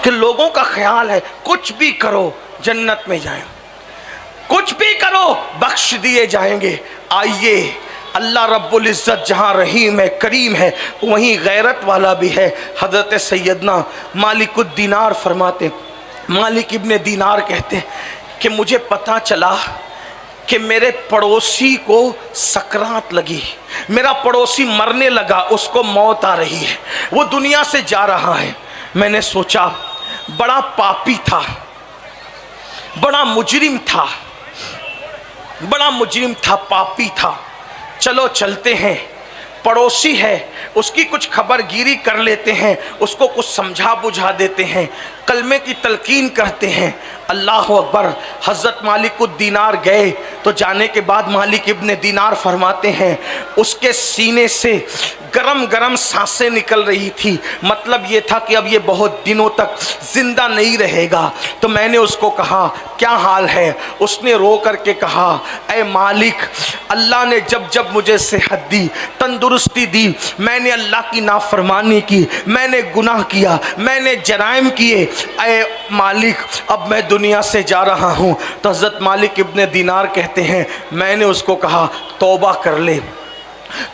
کہ لوگوں کا خیال ہے کچھ بھی کرو جنت میں جائیں، کچھ بھی کرو بخش دیے جائیں گے۔ آئیے اللہ رب العزت جہاں رحیم ہے کریم ہے وہیں غیرت والا بھی ہے۔ حضرت سیدنا مالک الدینار فرماتے، مالک ابن دینار کہتے ہیں کہ مجھے پتہ چلا کہ میرے پڑوسی کو سکرات لگی، میرا پڑوسی مرنے لگا، اس کو موت آ رہی ہے، وہ دنیا سے جا رہا ہے۔ میں نے سوچا بڑا پاپی تھا، بڑا مجرم تھا، بڑا مجرم تھا، پاپی تھا، چلو چلتے ہیں، پڑوسی ہے اس کی کچھ خبر گیری کر لیتے ہیں، اس کو کچھ سمجھا بجھا دیتے ہیں، کلمے کی تلقین کرتے ہیں۔ اللہ اکبر۔ حضرت مالک الدینار گئے تو جانے کے بعد مالک ابن دینار فرماتے ہیں اس کے سینے سے گرم گرم سانسیں نکل رہی تھی، مطلب یہ تھا کہ اب یہ بہت دنوں تک زندہ نہیں رہے گا۔ تو میں نے اس کو کہا کیا حال ہے؟ اس نے رو کر کے کہا اے مالک، اللہ نے جب جب مجھے صحت دی، تندرستی دی، میں نے اللہ کی نافرمانی کی، میں نے گناہ کیا، میں نے جرائم کیے، اے مالک اب میں دنیا سے جا رہا ہوں۔ تو حضرت مالک ابن دینار کہتے ہیں میں نے اس کو کہا توبہ کر لے،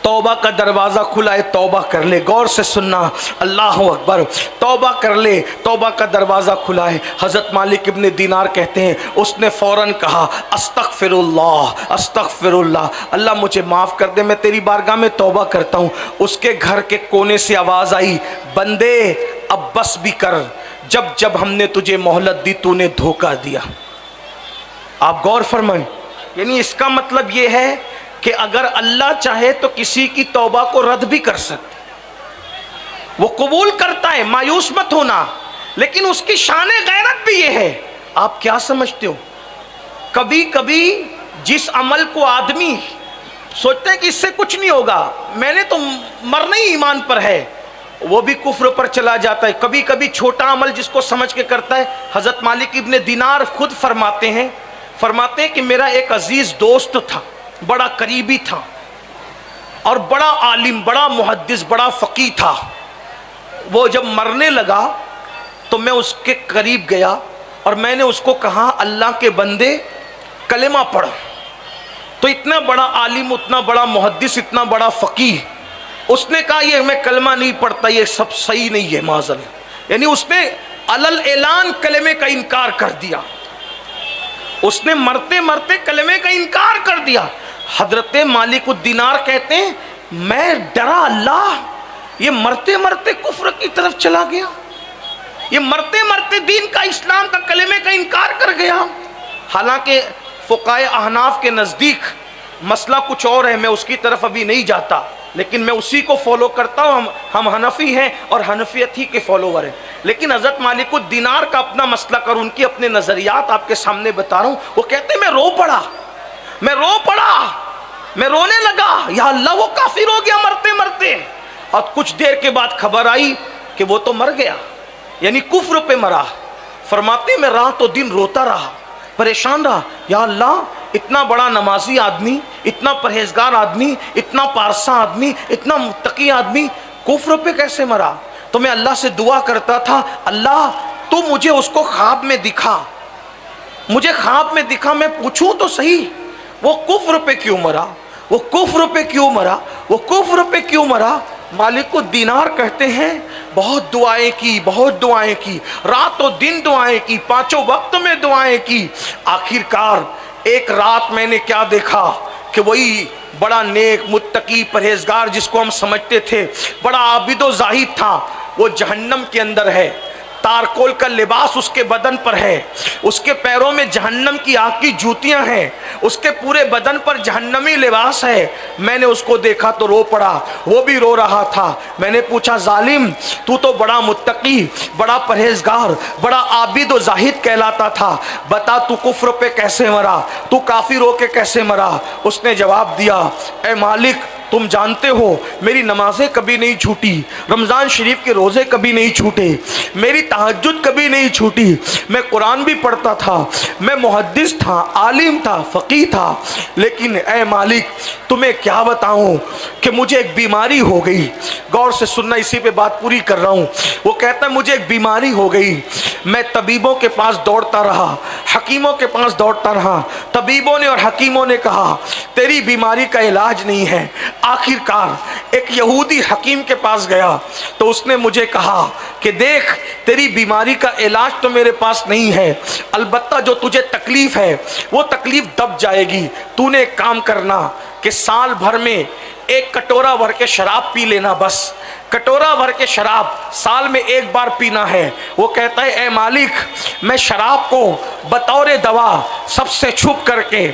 توبہ کا دروازہ کھلا ہے، توبہ کر لے۔ غور سے سننا، اللہ اکبر، توبہ کر لے، توبہ کا دروازہ کھلا ہے۔ حضرت مالک ابن دینار کہتے ہیں اس نے فوراً کہا استغفر اللہ، استغفر اللہ، اللہ مجھے معاف کر دے، میں تیری بارگاہ میں توبہ کرتا ہوں۔ اس کے گھر کے کونے سے آواز آئی بندے اب بس بھی کر، جب جب ہم نے تجھے مہلت دی تو نے دھوکہ دیا۔ آپ غور فرمائیں، یعنی اس کا مطلب یہ ہے کہ اگر اللہ چاہے تو کسی کی توبہ کو رد بھی کر سکتے، وہ قبول کرتا ہے، مایوس مت ہونا۔ لیکن اس کی شان غیرت بھی یہ ہے، آپ کیا سمجھتے ہو، کبھی کبھی جس عمل کو آدمی سوچتے ہیں کہ اس سے کچھ نہیں ہوگا، میں نے تو مرنا ہی ایمان پر ہے، وہ بھی کفر پر چلا جاتا ہے۔ کبھی کبھی چھوٹا عمل جس کو سمجھ کے کرتا ہے۔ حضرت مالک ابن دینار خود فرماتے ہیں کہ میرا ایک عزیز دوست تھا، بڑا قریبی تھا اور بڑا عالم، بڑا محدث، بڑا فقیہ تھا۔ وہ جب مرنے لگا تو میں اس کے قریب گیا اور میں نے اس کو کہا اللہ کے بندے کلمہ پڑھ۔ تو اتنا بڑا عالم، اتنا بڑا محدث، اتنا بڑا فقیہ، اس نے کہا یہ میں کلمہ نہیں پڑھتا، یہ سب صحیح نہیں ہے معذرت، یعنی اس نے علل اعلان کلمے کا انکار کر دیا، اس نے مرتے مرتے کلمے کا انکار کر دیا۔ حضرت مالک الدینار کہتے ہیں میں ڈرا، اللہ یہ مرتے مرتے کفر کی طرف چلا گیا، یہ مرتے مرتے دین کا، اسلام کا، کلمے کا انکار کر گیا۔ حالانکہ فقہائے احناف کے نزدیک مسئلہ کچھ اور ہے، میں اس کی طرف ابھی نہیں جاتا، لیکن میں اسی کو فالو کرتا ہوں۔ ہم حنفی ہیں اور حنفیت ہی کے فالوور ہیں، لیکن حضرت مالک الدینار کا اپنا مسئلہ کر ان کی اپنے نظریات آپ کے سامنے بتا رہا ہوں۔ وہ کہتے ہیں میں رو پڑا، میں رونے لگا، یا اللہ وہ کافر ہو گیا مرتے مرتے۔ اور کچھ دیر کے بعد خبر آئی کہ وہ تو مر گیا، یعنی کفر پہ مرا۔ فرماتے میں رات و دن روتا رہا، پریشان رہا، یا اللہ اتنا بڑا نمازی آدمی، اتنا پرہیزگار آدمی، اتنا پارسا آدمی، اتنا متقی آدمی کفر پہ کیسے مرا؟ تو میں اللہ سے دعا کرتا تھا اللہ تو مجھے اس کو خواب میں دکھا، مجھے خواب میں دکھا، میں پوچھوں تو صحیح وہ کفر پہ کیوں مرا، وہ کفر پہ کیوں مرا، وہ کفر پہ کیوں مرا۔ مالک الدینار کہتے ہیں بہت دعائیں کی، بہت دعائیں کی، رات و دن دعائیں کی، پانچوں وقت میں دعائیں کی۔ آخر کار ایک رات میں نے کیا دیکھا کہ وہی بڑا نیک متقی پرہیزگار جس کو ہم سمجھتے تھے، بڑا عابد و زاہد تھا، وہ جہنم کے اندر ہے، تارکول کا لباس اس کے بدن پر ہے، اس کے پیروں میں جہنم کی آگ کی جوتیاں ہیں، اس کے پورے بدن پر جہنمی لباس ہے۔ میں نے اس کو دیکھا تو رو پڑا، وہ بھی رو رہا تھا۔ میں نے پوچھا ظالم تو تو بڑا متقی، بڑا پرہیزگار، عابد و زاہد کہلاتا تھا، بتا تو کفر پہ کیسے مرا، تو کافر ہو کے کیسے مرا؟ اس نے جواب دیا اے مالک तुम जानते हो मेरी नमाजें कभी नहीं छूटी, रमज़ान शरीफ के रोज़े कभी नहीं छूटे, मेरी तहज्जुद कभी नहीं छूटी, मैं कुरान भी पढ़ता था, मैं मुहद्दिस था, आलिम था, फ़क़ीह था, लेकिन ए मालिक तुम्हें क्या बताऊं कि मुझे एक बीमारी हो गई। गौर से सुनना, इसी पे बात पूरी कर रहा हूं। वो कहता है मुझे एक बीमारी हो गई, मैं तबीबों के पास दौड़ता रहा, हकीमों के पास दौड़ता रहा, तबीबों ने और हकीमों ने कहा तेरी बीमारी का इलाज नहीं है। आखिरकार एक यहूदी हकीम के पास गया तो उसने मुझे कहा कि देख तेरी बीमारी का इलाज तो मेरे पास नहीं है, अलबत्ता जो तुझे तकलीफ है वो तकलीफ दब जाएगी। तूने एक काम करना कि साल भर में एक कटोरा भर के शराब पी लेना, बस कटोरा भर के शराब साल में एक बार पीना है। वो कहता है ए मालिक मैं शराब को बतौर दवा सबसे छुप करके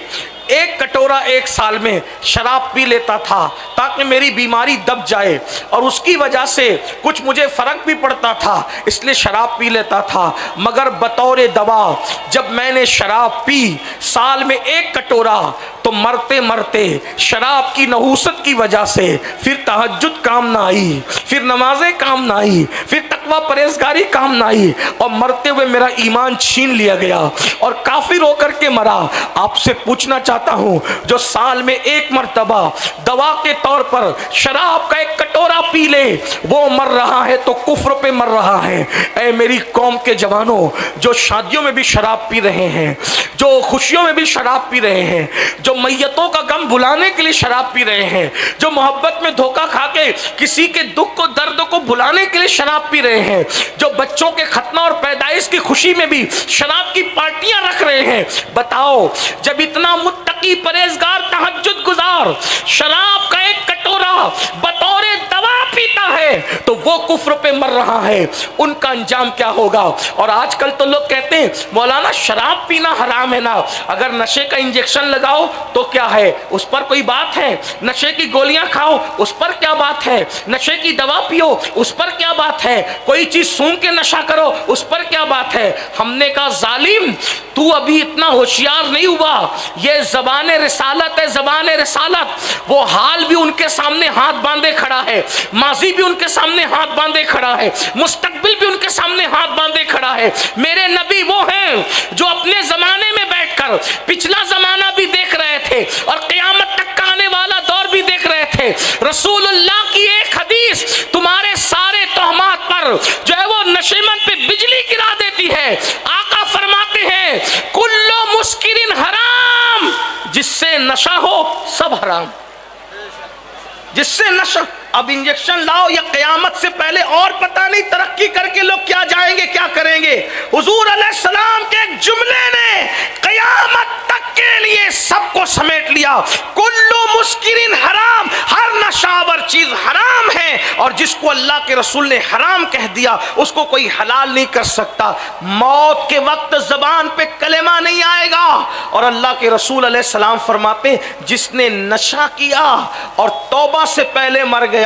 एक कटोरा एक साल में शराब पी लेता था ताकि मेरी बीमारी दब जाए, और उसकी वजह से कुछ मुझे फ़र्क भी पड़ता था, इसलिए शराब पी लेता था। मगर बतौर दवा जब मैंने शराब पी साल में एक कटोरा, तो मरते मरते शराब की नहूसत की वजह से फिर तहज्जुद काम ना आई, फिर नमाजें काम ना आई, फिर तकवा परहेज़गारी काम ना आई, और मरते हुए मेरा ईमान छीन लिया गया और काफिर होकर के मरा। आपसे पूछना चाहता हूँ जो साल में एक मर्तबा दवा के तौर पर शराब का एक कटोरा पी ले, वो मर रहा है तो कुफ्र पे मर रहा है। ऐ मेरी कौम के जवानों, जो शादियों में भी शराब पी रहे हैं, जो खुशियों में भी शराब पी रहे हैं, जो मैयतों का गम भुलाने के लिए शराब पी रहे हैं, जो मोहब्बत में धोखा खा के किसी के दुख को दर्द को भुलाने के लिए शराब पी रहे हैं, जो बच्चों के खतना और पैदाइश की खुशी में भी शराब की पार्टियां रख रहे हैं, बताओ जब इतना मुत्तकी परहेजगार तहज्जुद गुजार शराब का एक कटोरा बतौर दवा पीता है तो वो कुफ्र पे मर रहा है, उनका अंजाम क्या होगा। और आजकल तो लोग कहते हैं मौलाना शराब पीना हराम है ना, अगर नशे का इंजेक्शन लगाओ तो क्या है, उस पर कोई बात है, नशे की गोलियां खाओ उस पर क्या बात है, नशे की दवा पियो उस पर क्या बात है, कोई चीज सूंघ के नशा करो उस पर क्या बात है। हमने कहा जालिम तू अभी इतना होशियार नहीं हुआ, ये ज़बान रिसालत है, ज़बान रिसालत। वो हाल भी उनके सामने हाथ बांधे खड़ा है, माजी भी उनके सामने हाथ बांधे खड़ा है, मुस्तकबिल भी उनके सामने हाथ बांधे खड़ा है। मेरे नबी वो हैं जो अपने ज़माने में बैठकर पिछला ज़माना भी देख रहे थे और क़यामत तक का आने वाला दौर भी देख रहे थे। रसूलुल्लाह की एक हदीस तुम्हारे सारे तोहमात पर जो है वो नशेमंद पे बिजली गिरा देती है। आका फरमाते हैं कुल्लो मुस्किरिन हराम, जिससे नशा हो सब हराम, जिससे नशा। अब इंजेक्शन लाओ या क़यामत से पहले और पता नहीं तरक्की करके लोग क्या जाएंगे क्या करेंगे। हुजूर अलैहिस्सलाम के एक जुमले ने क़यामत तक के लिए सबको समेट लिया। कुल्लू मुस्किरिन हराम, हर नशावर चीज हराम है, और जिसको अल्लाह के रसूल ने हराम कह दिया उसको कोई हलाल नहीं कर सकता। मौत के वक्त जबान पे कलेमा नहीं आएगा। और अल्लाह के रसूल अलैहिस्सलाम फरमाते जिसने नशा किया और तौबा से पहले मर गया,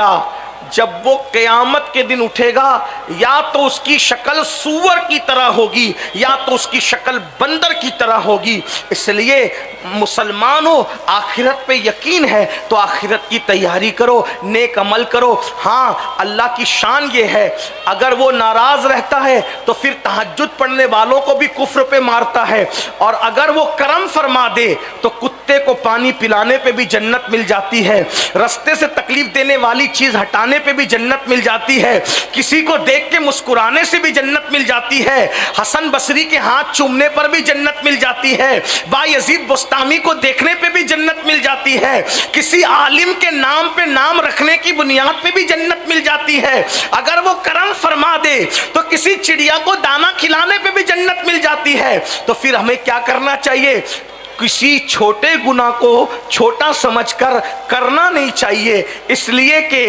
जब वो क़यामत के दिन उठेगा या तो उसकी शक्ल सूअर की तरह होगी या तो उसकी शक्ल बंदर की तरह होगी। इसलिए मुसलमानों, आखिरत पे यकीन है तो आखिरत की तैयारी करो, नेक अमल करो। हाँ, अल्लाह की शान ये है, अगर वो नाराज़ रहता है तो फिर तहज्जुद पढ़ने वालों को भी कुफ्र पे मारता है, और अगर वो करम फरमा दे तो कुत्ते को पानी पिलाने पे भी जन्नत मिल जाती है, रास्ते से तकलीफ देने वाली चीज़ हटाने पे भी जन्नत मिल जाती है, किसी को देख के मुस्कुराने से भी जन्नत मिल जाती है, हसन बसरी के हाथ चूमने पर भी जन्नत मिल जाती है, बायजीद बुस्तामी को देखने पे भी जन्नत मिल जाती है, किसी आलिम के नाम पे नाम रखने की बुनियाद पे भी जन्नत मिल जाती है, अगर वो करम फरमा दे तो किसी चिड़िया को दाना खिलाने पे भी जन्नत मिल जाती है। तो फिर हमें क्या करना चाहिए? किसी छोटे गुनाह को छोटा समझकर करना नहीं चाहिए, इसलिए कि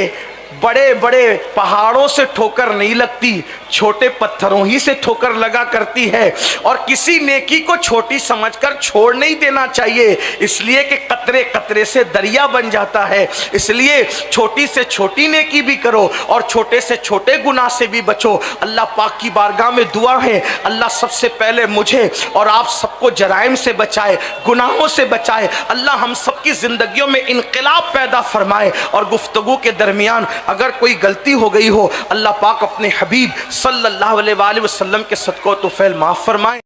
बड़े बड़े पहाड़ों से ठोकर नहीं लगती, छोटे पत्थरों ही से ठोकर लगा करती है। और किसी नेकी को छोटी समझकर छोड़ नहीं देना चाहिए, इसलिए कि कतरे कतरे से दरिया बन जाता है। इसलिए छोटी से छोटी नेकी भी करो और छोटे से छोटे गुनाह से भी बचो। अल्लाह पाक की बारगाह में दुआ है, अल्लाह सबसे पहले मुझे और आप सबको जराइम से बचाए, गुनाहों से बचाए। अल्लाह हम सबकी जिंदगियों में इनकलाब पैदा फरमाए। और गुफ्तगू के दरमियान अगर कोई गलती हो गई हो, अल्लाह पाक अपने हबीब सल्लल्लाहु अलैहि वसल्लम के सदक़े तौफ़ील माफ़ फरमाए।